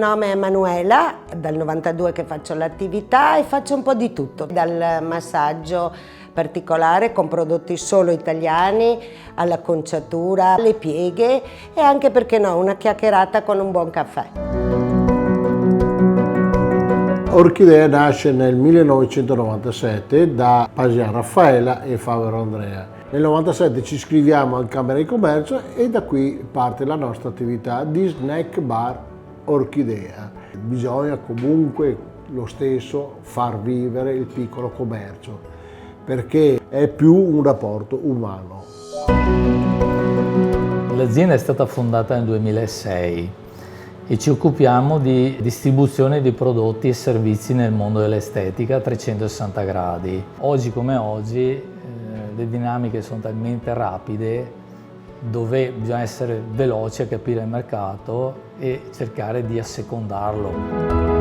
nome è Emanuela, dal 92 che faccio l'attività e faccio un po' di tutto, dal massaggio particolare con prodotti solo italiani, alla conciatura, alle pieghe e anche, perché no, una chiacchierata con un buon caffè. Orchidea nasce nel 1997 da Pasian Raffaella e Favero Andrea. Nel 97 ci iscriviamo al Camera di Commercio e da qui parte la nostra attività di snack bar Orchidea. Bisogna comunque lo stesso far vivere il piccolo commercio, perché è più un rapporto umano. L'azienda è stata fondata nel 2006 e ci occupiamo di distribuzione di prodotti e servizi nel mondo dell'estetica a 360 gradi. Oggi come oggi le dinamiche sono talmente rapide dove bisogna essere veloci a capire il mercato e cercare di assecondarlo.